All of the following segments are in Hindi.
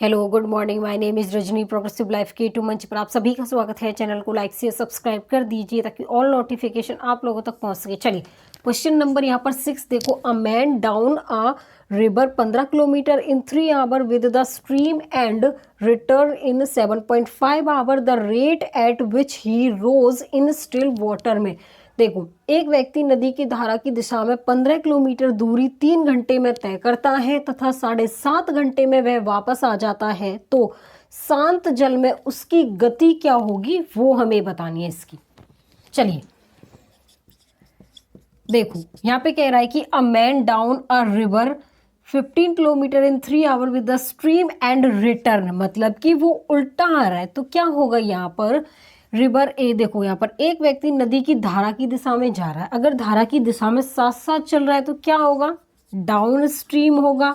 Hello good morning, my name is Rajni. Progressive life के टू मंच पर आप सभी का स्वागत है। चैनल को लाइक से सब्सक्राइब कर दीजिए ताकि ऑल नोटिफिकेशन आप लोगों तक पहुंच सके। चलिए क्वेश्चन नंबर यहाँ पर 6 देखो। A man down a river 15 kilometre in 3 hour with the stream and return in 7.5 hour the rate at which he rows in still water में। देखो, एक व्यक्ति नदी की धारा की दिशा में 15 किलोमीटर दूरी 3 घंटे में तय करता है तथा 7.5 घंटे में वह वापस आ जाता है, तो शांत जल में उसकी गति क्या होगी वो हमें बतानी है इसकी। चलिए देखो, यहाँ पे कह रहा है कि a man down a river 15 kilometre in 3 hour with the stream and return, मतलब कि वो उल्टा आ रहा है। तो क्या होगा यहाँ पर, रिवर ए, देखो यहाँ पर एक व्यक्ति नदी की धारा की दिशा में जा रहा है। अगर धारा की दिशा में साथ साथ चल रहा है तो क्या होगा, डाउन स्ट्रीम होगा।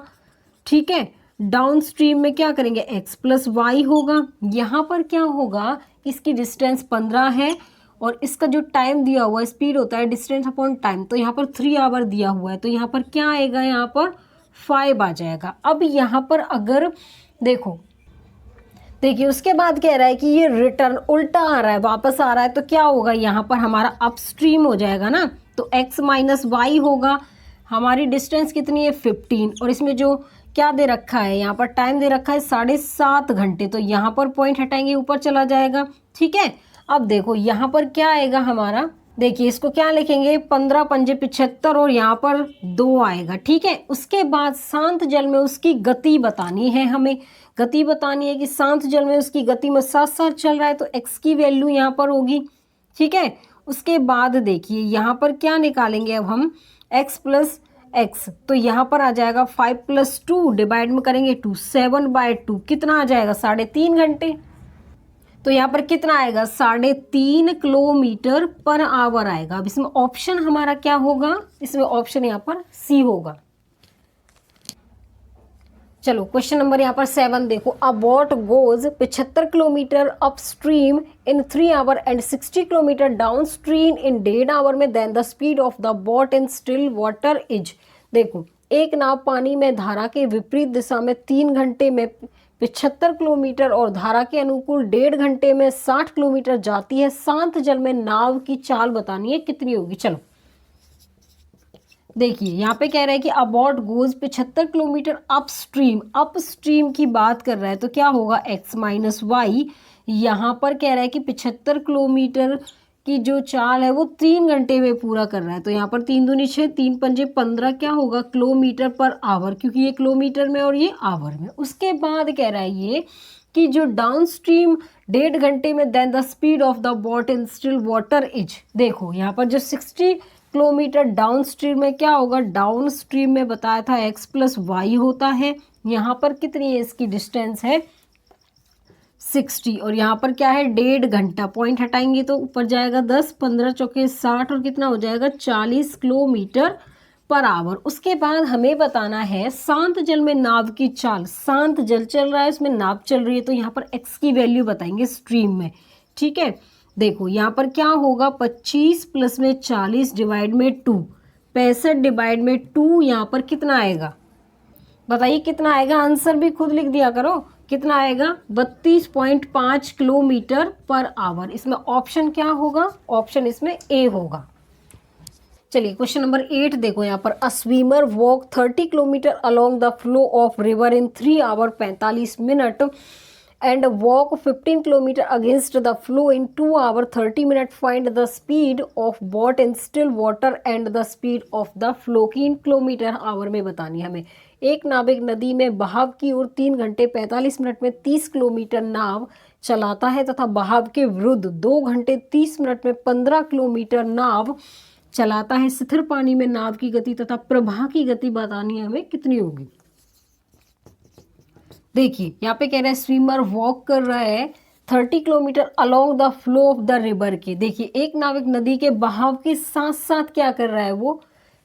ठीक है, डाउन स्ट्रीम में क्या करेंगे, एक्स प्लस वाई होगा। यहाँ पर क्या होगा, इसकी डिस्टेंस 15 है और इसका जो टाइम दिया हुआ है, स्पीड होता है डिस्टेंस अपॉन टाइम, तो यहाँ पर 3 आवर दिया हुआ है, तो यहाँ पर क्या आएगा, यहाँ पर 5 आ जाएगा। अब यहाँ पर अगर देखो, देखिए उसके बाद कह रहा है कि ये रिटर्न उल्टा आ रहा है, वापस आ रहा है, तो क्या होगा, यहाँ पर हमारा अपस्ट्रीम हो जाएगा ना, तो x माइनस वाई होगा। हमारी डिस्टेंस कितनी है 15, और इसमें जो क्या दे रखा है, यहाँ पर टाइम दे रखा है 7.5 घंटे, तो यहाँ पर पॉइंट हटाएंगे ऊपर चला जाएगा। ठीक है, अब देखो यहाँ पर क्या आएगा हमारा, देखिए इसको क्या लिखेंगे, 15 पंजे 75 और यहाँ पर 2 आएगा। ठीक है, उसके बाद शांत जल में उसकी गति बतानी है हमें। गति बतानी है कि शांत जल में उसकी गति में साथ साथ चल रहा है, तो x की वैल्यू यहाँ पर होगी। ठीक है, उसके बाद देखिए यहाँ पर क्या निकालेंगे अब हम, x प्लस एक्स, तो यहाँ पर आ जाएगा 5 प्लस 2 डिवाइड में करेंगे 2, 7/2 कितना आ जाएगा, 3.5 घंटे। तो यहाँ पर कितना आएगा, 3.5 किलोमीटर पर आवर आएगा। अब इसमें ऑप्शन हमारा क्या होगा, इसमें ऑप्शन यहाँ पर सी होगा। चलो क्वेश्चन नंबर यहाँ पर 7 देखो। A boat goes 75 kilometre up stream in 3 hour and 60 kilometre down stream in 1.5 hour में, then the speed of the boat in still water is. देखो, एक नाव पानी में धारा के विपरीत दिशा में 3 घंटे में 75 किलोमीटर और धारा के अनुकूल 1.5 घंटे में 60 किलोमीटर जाती है। शांत जल में नाव की चाल बतानी है, कितनी होगी। चलो देखिए यहाँ पे कह रहा है कि a boat goes 75 kilometre upstream, upstream की बात कर रहा है, तो क्या होगा, x माइनस वाई। यहाँ पर कह रहा है कि 75 किलोमीटर की जो चाल है वो 3 घंटे में पूरा कर रहा है, तो यहाँ पर 3 दूनी 6, 3 पंजे 15 क्या होगा, किलोमीटर पर आवर, क्योंकि ये किलोमीटर में और ये आवर में। उसके बाद कह रहा है ये कि जो डाउन स्ट्रीम 1.5 घंटे में, then the speed of the boat in still water is. देखो यहाँ पर जो 60 किलोमीटर डाउन स्ट्रीम में क्या होगा, डाउन स्ट्रीम में बताया था x प्लस वाई होता है। यहाँ पर कितनी है, इसकी डिस्टेंस है 60 और यहाँ पर क्या है 1.5 घंटा, पॉइंट हटाएंगे तो ऊपर जाएगा 10, 15 चौके 60 और कितना हो जाएगा 40 किलोमीटर पर आवर। उसके बाद हमें बताना है शांत जल में नाव की चाल। शांत जल चल रहा है, उसमें नाव चल रही है, तो यहाँ पर x की वैल्यू बताएंगे स्ट्रीम में। ठीक है, देखो यहाँ पर क्या होगा, 25 प्लस में 40 डिवाइड में 2, 65 डिवाइड में 2, यहाँ पर कितना आएगा, बताइए कितना आएगा, आंसर भी खुद लिख दिया करो, कितना आएगा 32.5 किलोमीटर पर आवर। इसमें ऑप्शन क्या होगा, ऑप्शन इसमें ए होगा। चलिए क्वेश्चन नंबर 8 देखो यहाँ पर। A swimmer walk 30 kilometre along the flow of river in 3 hour 45 minute and walk 15 kilometer against the flow in 2 hour 30 minutes. Find the speed of boat in still water and the speed of the flow की इन किलोमीटर आवर में बतानी है हमें। एक नाविक नदी में बहाव की ओर 3 घंटे 45 मिनट में 30 किलोमीटर नाव चलाता है तथा बहाव के विरुद्ध 2 घंटे 30 मिनट में 15 किलोमीटर नाव चलाता है। स्थिर पानी में नाव की गति तथा प्रवाह की गति बतानी है हमें, कितनी होगी। देखिए यहाँ पे कह रहा है स्विमर वॉक कर रहा है 30 kilometre along the flow of the river के। देखिए एक नाविक नदी के बहाव के साथ साथ क्या कर रहा है, वो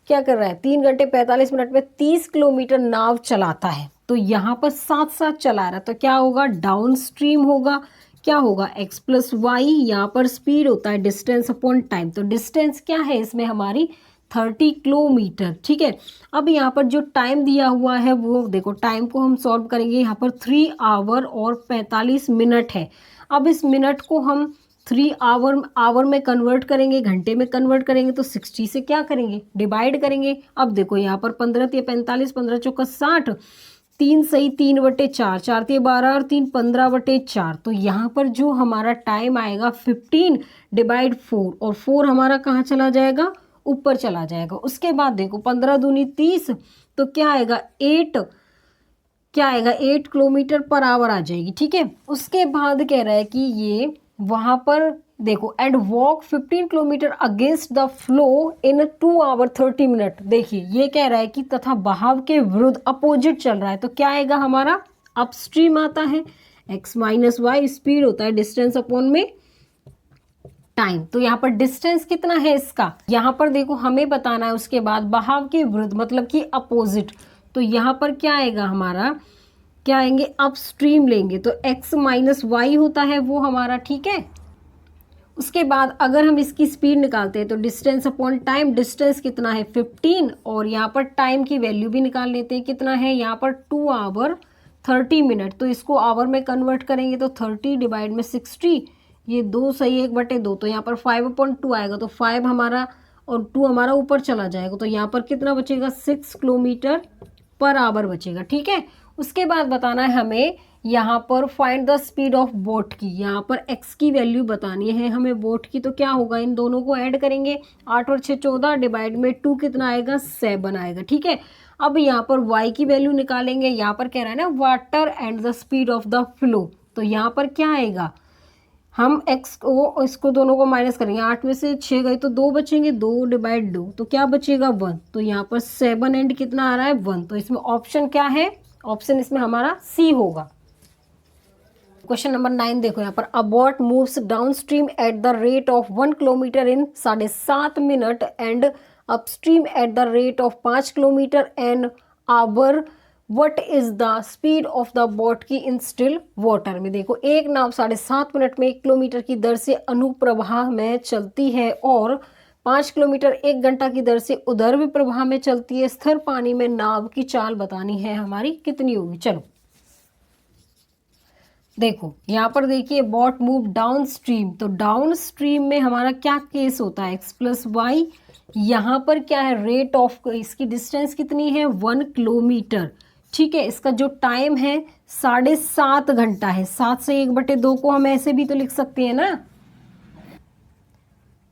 क्या कर रहा है, 3 घंटे 45 मिनट में 30 किलोमीटर नाव चलाता है, तो यहाँ पर साथ साथ चला रहा है, तो क्या होगा, डाउन स्ट्रीम होगा। क्या होगा, x प्लस वाई, यहाँ पर स्पीड होता है डिस्टेंस अपॉन टाइम, तो डिस्टेंस क्या है इसमें हमारी 30 किलोमीटर। ठीक है, अब यहाँ पर जो टाइम दिया हुआ है वो देखो, टाइम को हम सॉल्व करेंगे। यहाँ पर 3 आवर और 45 मिनट है। अब इस मिनट को हम 3 आवर में कन्वर्ट करेंगे, घंटे में कन्वर्ट करेंगे तो 60 से क्या करेंगे, डिवाइड करेंगे। अब देखो यहाँ पर 15 या 45, 15 चौका 60, 3 सही 3/4, 4 ते 12 और 3 15/4। तो यहाँ पर जो हमारा टाइम आएगा 15 डिवाइड 4, और 4 हमारा कहाँ चला जाएगा, ऊपर चला जाएगा। उसके बाद देखो 15 दूनी 30, तो क्या आएगा 8, क्या आएगा 8 किलोमीटर पर आवर आ जाएगी। ठीक है, उसके बाद कह रहा है कि ये वहाँ पर देखो, and walk 15 kilometre against the flow in 2 hour 30 minute. देखिए ये कह रहा है कि तथा बहाव के विरुद्ध अपोजिट चल रहा है, तो क्या आएगा हमारा, अपस्ट्रीम आता है। x माइनस वाई स्पीड होता है डिस्टेंस अपॉन में टाइम। तो यहाँ पर डिस्टेंस कितना है इसका, यहाँ पर देखो हमें बताना है। उसके बाद बहाव के विरुद्ध मतलब कि अपोजिट, तो यहाँ पर क्या आएगा हमारा, क्या आएंगे, अपस्ट्रीम लेंगे तो x माइनस वाई होता है वो हमारा। ठीक है, उसके बाद अगर हम इसकी स्पीड निकालते हैं तो डिस्टेंस अपॉन टाइम, डिस्टेंस कितना है 15, और यहाँ पर टाइम की वैल्यू भी निकाल लेते हैं, कितना है यहाँ पर 2 आवर 30 मिनट। तो इसको आवर में कन्वर्ट करेंगे तो 30 डिवाइड में 60, ये 2 सही 1/2, तो यहाँ पर 5/2 आएगा। तो 5 हमारा और 2 हमारा ऊपर चला जाएगा, तो यहाँ पर कितना बचेगा, 6 किलोमीटर पर आवर बचेगा। ठीक है, उसके बाद बताना है हमें यहाँ पर find the speed of boat की। यहाँ पर x की वैल्यू बतानी है हमें बोट की, तो क्या होगा, इन दोनों को ऐड करेंगे, 8 और 6 14 डिवाइड में 2 कितना आएगा, 7 आएगा। ठीक है, अब यहाँ पर y की वैल्यू निकालेंगे। यहाँ पर कह रहा है ना water and the speed of the flow, तो यहाँ पर क्या आएगा, हम x को इसको दोनों को माइनस करेंगे, 8 में से 6 गए तो 2 बचेंगे, 2 डिवाइड 2 तो क्या बचेगा 1, तो यहाँ पर 7 एंड कितना आ रहा है 1, तो इसमें ऑप्शन क्या है, ऑप्शन इसमें हमारा सी होगा। क्वेश्चन नंबर 9 देखो यहाँ पर, अ boat moves down stream at the rate of 1 kilometre in 7.5 minute and upstream at the rate of 5 kilometre an hour, what is the speed of the boat की इन स्टिल वाटर। में देखो एक नाव 7.5 मिनट में 1 किलोमीटर की दर से अनुप्रवाह में चलती है और 5 किलोमीटर 1 घंटा की दर से उधर्व प्रवाह में चलती है। स्थिर पानी में नाव की चाल बतानी है हमारी, कितनी होगी। चलो देखो यहाँ पर देखिए, बोट मूव डाउन स्ट्रीम, तो डाउन स्ट्रीम में हमारा क्या केस होता है, x प्लस वाई। यहाँ पर क्या है, रेट ऑफ, इसकी डिस्टेंस कितनी है 1 किलोमीटर। ठीक है, इसका जो टाइम है 7.5 घंटा है, 7 से 1/2 को हम ऐसे भी तो लिख सकते हैं ना।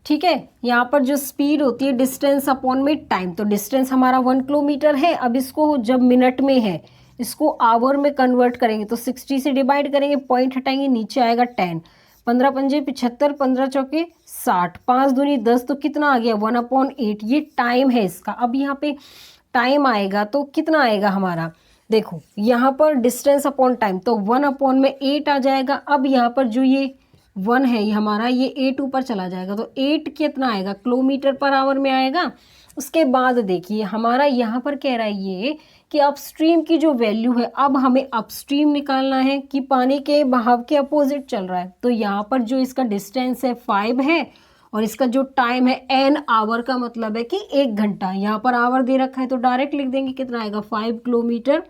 ठीक है, यहाँ पर जो स्पीड होती है डिस्टेंस अपॉन में टाइम, तो डिस्टेंस हमारा 1 किलोमीटर है। अब इसको जब मिनट में है, इसको आवर में कन्वर्ट करेंगे तो 60 से डिवाइड करेंगे, पॉइंट हटाएंगे, नीचे आएगा 10, 15 पंजे 75, 15 चौके 60, 5 दूनी 10, तो कितना आ गया 1/8, ये टाइम है इसका। अब यहाँ पे टाइम आएगा तो कितना आएगा हमारा, देखो यहाँ पर डिस्टेंस अपॉन टाइम, तो 1/8 आ जाएगा। अब यहाँ पर जो ये 1 है ये हमारा, ये 8 ऊपर चला जाएगा, तो 8 कितना आएगा, किलोमीटर पर आवर में आएगा। उसके बाद देखिए हमारा यहाँ पर कह रहा है ये कि अपस्ट्रीम की जो वैल्यू है, अब हमें अपस्ट्रीम निकालना है कि पानी के बहाव के अपोजिट चल रहा है। तो यहाँ पर जो इसका डिस्टेंस है 5 है और इसका जो टाइम है n आवर, का मतलब है कि 1 घंटा। यहाँ पर आवर दे रखा है तो डायरेक्ट लिख देंगे, कितना आएगा 5 किलोमीटर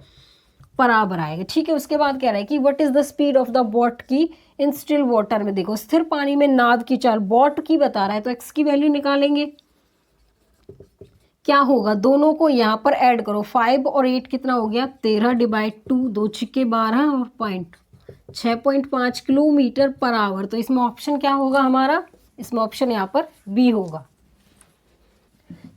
पर आवर आएगा। ठीक है, उसके बाद कह रहा है कि what is the speed of the boat की इन स्टिल वाटर। में देखो स्थिर पानी में नाव की चाल बोट की बता रहा है, तो x की वैल्यू निकालेंगे, क्या होगा, दोनों को यहाँ पर ऐड करो, 5 और 8 कितना हो गया 13 डिवाइड 2, 2 छिक्के 12 और पॉइंट 6.5 किलोमीटर पर आवर। तो इसमें ऑप्शन क्या होगा हमारा, इसमें ऑप्शन यहाँ पर बी होगा।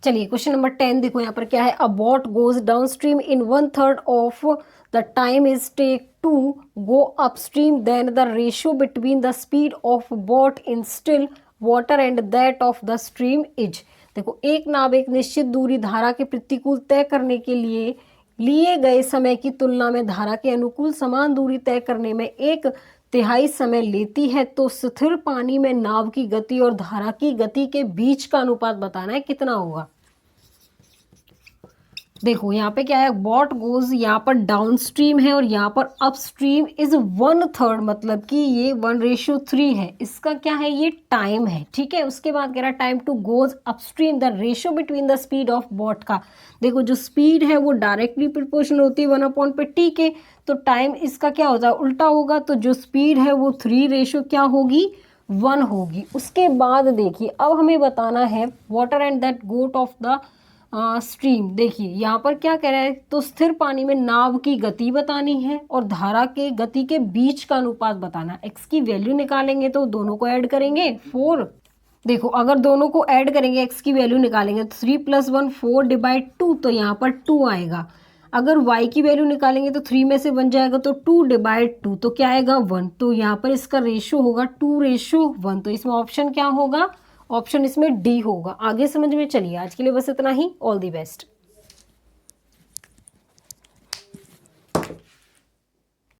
चलिए क्वेश्चन नंबर 10 देखो यहाँ पर क्या है, a boat goes down stream in 1/3 of the time is take to go upstream, then the ratio between the speed of boat in still water and that of the stream is. देखो एक नाव एक निश्चित दूरी धारा के प्रतिकूल तय करने के लिए गए समय की तुलना में धारा के अनुकूल समान दूरी तय करने में 1/3 समय लेती है, तो स्थिर पानी में नाव की गति और धारा की गति के बीच का अनुपात बताना है, कितना होगा। देखो यहाँ पे क्या है, वॉट गोज यहाँ पर डाउन स्ट्रीम है और यहाँ पर अप स्ट्रीम इज 1/3, मतलब कि ये 1:3 है। इसका क्या है, ये टाइम है, ठीक है। उसके बाद कह रहा है time to goes upstream, the ratio between the speed of what का। देखो जो स्पीड है वो डायरेक्टली प्रोपोर्शनल होती है 1/T के, तो टाइम इसका क्या होता है, उल्टा होगा। तो जो स्पीड है वो 3 रेशियो क्या होगी, 1 होगी। उसके बाद देखिए अब हमें बताना है water and that got of the stream. देखिए यहाँ पर क्या कह रहा है, तो स्थिर पानी में नाव की गति बतानी है और धारा के गति के बीच का अनुपात बताना है। एक्स की वैल्यू निकालेंगे तो दोनों को ऐड करेंगे 4। देखो अगर दोनों को ऐड करेंगे, एक्स की वैल्यू निकालेंगे तो 3 + 1 4/2, तो यहाँ पर 2 आएगा। अगर y की वैल्यू निकालेंगे तो 3 में से 1 जाएगा तो 2/2, तो क्या आएगा 1। तो यहाँ पर इसका रेशो होगा 2:1। तो इसमें ऑप्शन क्या होगा, ऑप्शन इसमें डी होगा। आगे समझ में चलिए, आज के लिए बस इतना ही। All the best.